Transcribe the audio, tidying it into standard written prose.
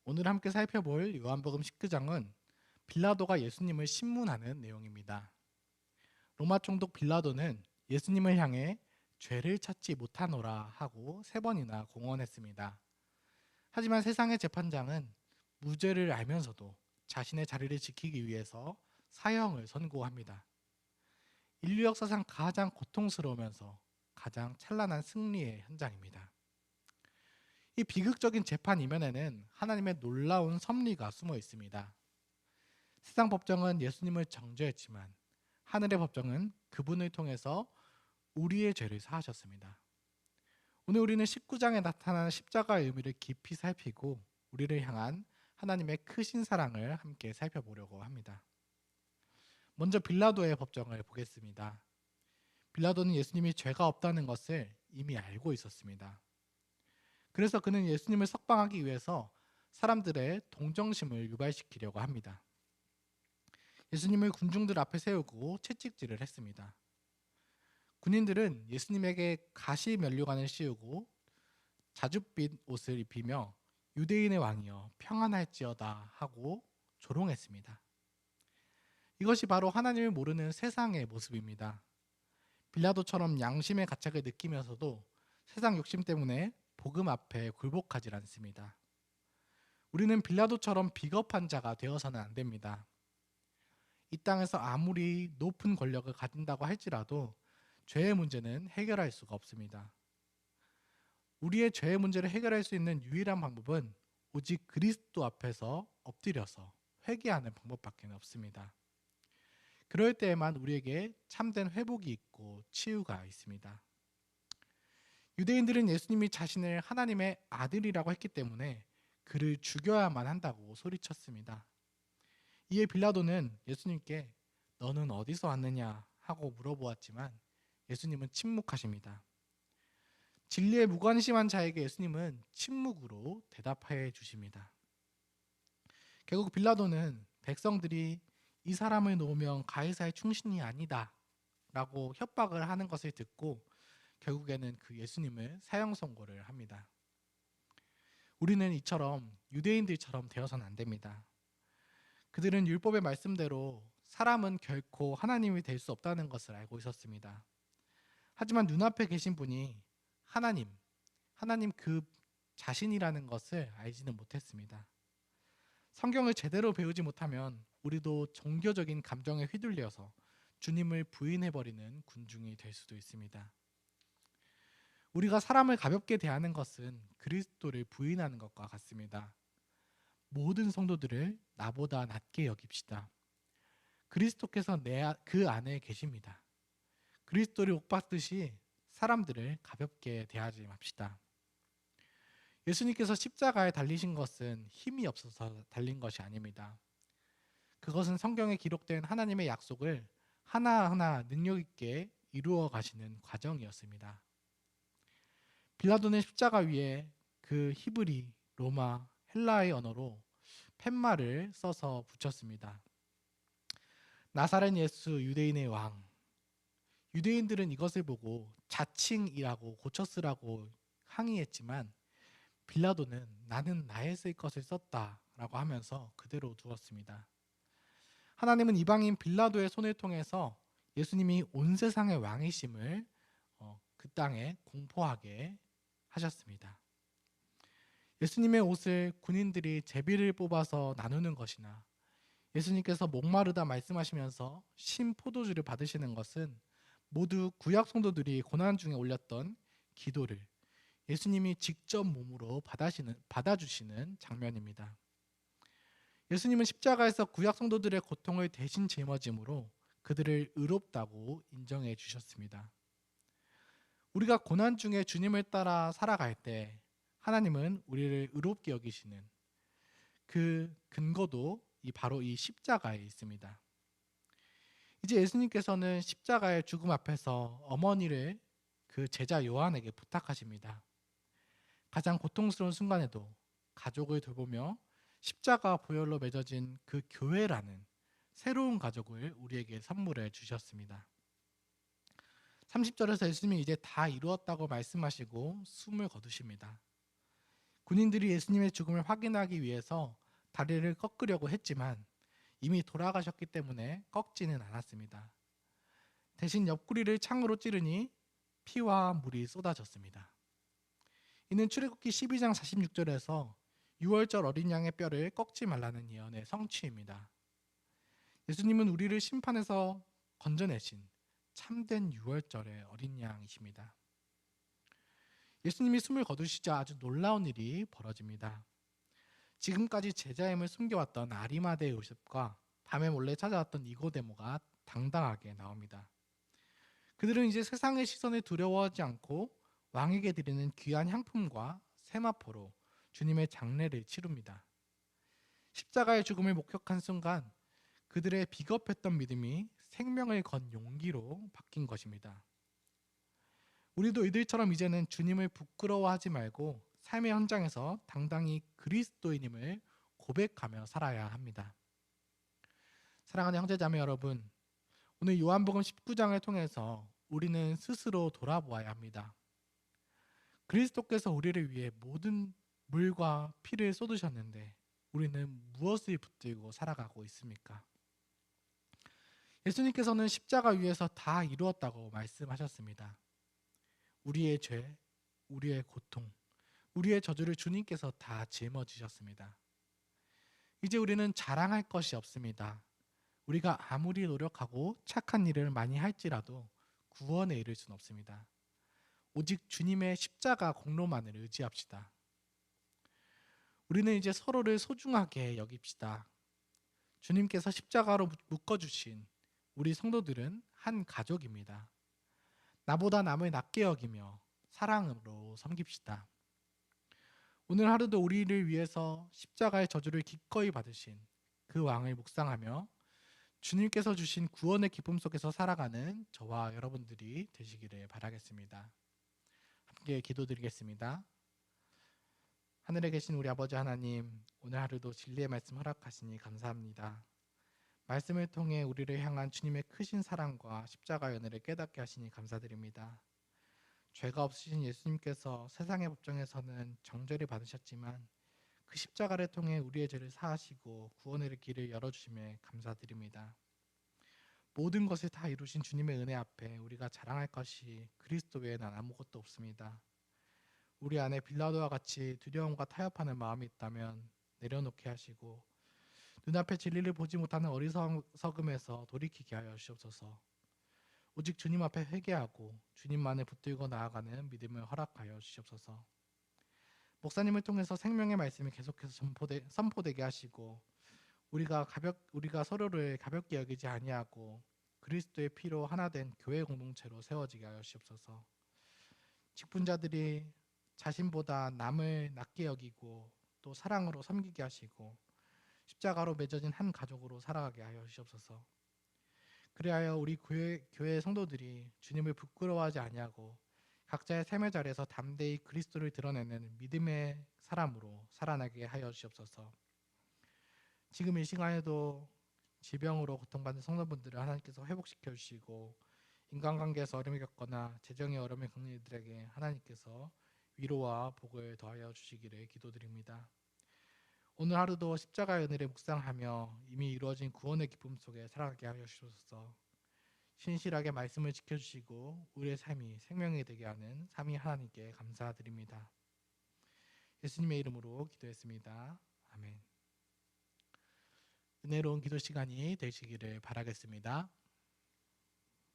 오늘 함께 살펴볼 요한복음 19장은 빌라도가 예수님을 신문하는 내용입니다. 로마 총독 빌라도는 예수님을 향해 죄를 찾지 못하노라 하고 3번이나 공언했습니다. 하지만 세상의 재판장은 무죄를 알면서도 자신의 자리를 지키기 위해서 사형을 선고합니다. 인류 역사상 가장 고통스러우면서 가장 찬란한 승리의 현장입니다. 이 비극적인 재판 이면에는 하나님의 놀라운 섭리가 숨어 있습니다. 세상 법정은 예수님을 정죄했지만 하늘의 법정은 그분을 통해서 우리의 죄를 사하셨습니다. 오늘 우리는 19장에 나타나는 십자가의 의미를 깊이 살피고 우리를 향한 하나님의 크신 사랑을 함께 살펴보려고 합니다. 먼저 빌라도의 법정을 보겠습니다. 빌라도는 예수님이 죄가 없다는 것을 이미 알고 있었습니다. 그래서 그는 예수님을 석방하기 위해서 사람들의 동정심을 유발시키려고 합니다. 예수님을 군중들 앞에 세우고 채찍질을 했습니다. 군인들은 예수님에게 가시 면류관을 씌우고 자줏빛 옷을 입히며 유대인의 왕이여 평안할지어다 하고 조롱했습니다. 이것이 바로 하나님을 모르는 세상의 모습입니다. 빌라도처럼 양심의 가책을 느끼면서도 세상 욕심 때문에 복음 앞에 굴복하지 않습니다. 우리는 빌라도처럼 비겁한 자가 되어서는 안 됩니다. 이 땅에서 아무리 높은 권력을 가진다고 할지라도 죄의 문제는 해결할 수가 없습니다. 우리의 죄의 문제를 해결할 수 있는 유일한 방법은 오직 그리스도 앞에서 엎드려서 회개하는 방법밖에 없습니다. 그럴 때에만 우리에게 참된 회복이 있고 치유가 있습니다. 유대인들은 예수님이 자신을 하나님의 아들이라고 했기 때문에 그를 죽여야만 한다고 소리쳤습니다. 이에 빌라도는 예수님께 너는 어디서 왔느냐 하고 물어보았지만 예수님은 침묵하십니다. 진리에 무관심한 자에게 예수님은 침묵으로 대답해 주십니다. 결국 빌라도는 백성들이 이 사람을 놓으면 가이사의 충신이 아니다 라고 협박을 하는 것을 듣고 결국에는 그 예수님을 사형 선고를 합니다. 우리는 이처럼 유대인들처럼 되어서는 안 됩니다. 그들은 율법의 말씀대로 사람은 결코 하나님이 될 수 없다는 것을 알고 있었습니다. 하지만 눈앞에 계신 분이 하나님 그 자신이라는 것을 알지는 못했습니다. 성경을 제대로 배우지 못하면 우리도 종교적인 감정에 휘둘려서 주님을 부인해버리는 군중이 될 수도 있습니다. 우리가 사람을 가볍게 대하는 것은 그리스도를 부인하는 것과 같습니다. 모든 성도들을 나보다 낮게 여깁시다. 그리스도께서 그 안에 계십니다. 그리스도를 옥받듯이 사람들을 가볍게 대하지 맙시다. 예수님께서 십자가에 달리신 것은 힘이 없어서 달린 것이 아닙니다. 그것은 성경에 기록된 하나님의 약속을 하나하나 능력 있게 이루어 가시는 과정이었습니다. 빌라도는 십자가 위에 그 히브리, 로마, 헬라의 언어로 팻말을 써서 붙였습니다. 나사렛 예수 유대인의 왕. 유대인들은 이것을 보고 자칭이라고 고쳐 쓰라고 항의했지만 빌라도는 나는 나의 쓸 것을 썼다라고 하면서 그대로 두었습니다. 하나님은 이방인 빌라도의 손을 통해서 예수님이 온 세상의 왕이심을 그 땅에 공포하게 하셨습니다. 예수님의 옷을 군인들이 제비를 뽑아서 나누는 것이나 예수님께서 목마르다 말씀하시면서 신 포도주를 받으시는 것은 모두 구약 성도들이 고난 중에 올렸던 기도를 예수님이 직접 몸으로 받아주시는 장면입니다. 예수님은 십자가에서 구약 성도들의 고통을 대신 짊어짐으로 그들을 의롭다고 인정해 주셨습니다. 우리가 고난 중에 주님을 따라 살아갈 때 하나님은 우리를 의롭게 여기시는 그 근거도 바로 이 십자가에 있습니다. 이제 예수님께서는 십자가의 죽음 앞에서 어머니를 그 제자 요한에게 부탁하십니다. 가장 고통스러운 순간에도 가족을 돌보며 십자가 보혈로 맺어진 그 교회라는 새로운 가족을 우리에게 선물해 주셨습니다. 30절에서 예수님이 이제 다 이루었다고 말씀하시고 숨을 거두십니다. 군인들이 예수님의 죽음을 확인하기 위해서 다리를 꺾으려고 했지만 이미 돌아가셨기 때문에 꺾지는 않았습니다. 대신 옆구리를 창으로 찌르니 피와 물이 쏟아졌습니다. 이는 출애굽기 12장 46절에서 유월절 어린 양의 뼈를 꺾지 말라는 예언의 성취입니다. 예수님은 우리를 심판에서 건져내신 참된 유월절의 어린 양이십니다. 예수님이 숨을 거두시자 아주 놀라운 일이 벌어집니다. 지금까지 제자임을 숨겨왔던 아리마대 요셉과 밤에 몰래 찾아왔던 니고데모가 당당하게 나옵니다. 그들은 이제 세상의 시선에 두려워하지 않고 왕에게 드리는 귀한 향품과 세마포로 주님의 장례를 치릅니다. 십자가의 죽음을 목격한 순간 그들의 비겁했던 믿음이 생명을 건 용기로 바뀐 것입니다. 우리도 이들처럼 이제는 주님을 부끄러워하지 말고 삶의 현장에서 당당히 그리스도인임을 고백하며 살아야 합니다. 사랑하는 형제자매 여러분, 오늘 요한복음 19장을 통해서 우리는 스스로 돌아보아야 합니다. 그리스도께서 우리를 위해 모든 물과 피를 쏟으셨는데 우리는 무엇을 붙들고 살아가고 있습니까? 예수님께서는 십자가 위에서 다 이루었다고 말씀하셨습니다. 우리의 죄, 우리의 고통, 우리의 저주를 주님께서 다 짊어지셨습니다. 이제 우리는 자랑할 것이 없습니다. 우리가 아무리 노력하고 착한 일을 많이 할지라도 구원에 이를 수는 없습니다. 오직 주님의 십자가 공로만을 의지합시다. 우리는 이제 서로를 소중하게 여깁시다. 주님께서 십자가로 묶어주신 우리 성도들은 한 가족입니다. 나보다 남을 낮게 여기며 사랑으로 섬깁시다. 오늘 하루도 우리를 위해서 십자가의 저주를 기꺼이 받으신 그 왕을 묵상하며 주님께서 주신 구원의 기쁨 속에서 살아가는 저와 여러분들이 되시기를 바라겠습니다. 함께 기도드리겠습니다. 하늘에 계신 우리 아버지 하나님, 오늘 하루도 진리의 말씀 허락하시니 감사합니다. 말씀을 통해 우리를 향한 주님의 크신 사랑과 십자가의 은혜를 깨닫게 하시니 감사드립니다. 죄가 없으신 예수님께서 세상의 법정에서는 정죄를 받으셨지만 그 십자가를 통해 우리의 죄를 사하시고 구원의 길을 열어주심에 감사드립니다. 모든 것을 다 이루신 주님의 은혜 앞에 우리가 자랑할 것이 그리스도 외에는 아무것도 없습니다. 우리 안에 빌라도와 같이 두려움과 타협하는 마음이 있다면 내려놓게 하시고 눈앞에 진리를 보지 못하는 어리석음에서 돌이키게 하여 주옵소서. 오직 주님 앞에 회개하고 주님만을 붙들고 나아가는 믿음을 허락하여 주옵소서. 목사님을 통해서 생명의 말씀이 계속해서 선포되게 하시고 우리가 서로를 가볍게 여기지 아니하고 그리스도의 피로 하나 된 교회 공동체로 세워지게 하여 주옵소서. 직분자들이 자신보다 남을 낮게 여기고 또 사랑으로 섬기게 하시고 십자가로 맺어진 한 가족으로 살아가게 하여 주옵소서. 그리하여 우리 교회 성도들이 주님을 부끄러워하지 아니하고 각자의 삶의 자리에서 담대히 그리스도를 드러내는 믿음의 사람으로 살아나게 하여 주옵소서. 지금 이 시간에도 질병으로 고통받는 성도분들을 하나님께서 회복시켜 주시고 인간관계에서 어려움을 겪거나 재정의 어려움을 겪는 이들에게 하나님께서 위로와 복을 더하여 주시기를 기도드립니다. 오늘 하루도 십자가의 은혜를 묵상하며 이미 이루어진 구원의 기쁨 속에 살아가게 하여 주셔서 신실하게 말씀을 지켜주시고 우리의 삶이 생명이 되게 하는 삼위 하나님께 감사드립니다. 예수님의 이름으로 기도했습니다. 아멘. 은혜로운 기도 시간이 되시기를 바라겠습니다.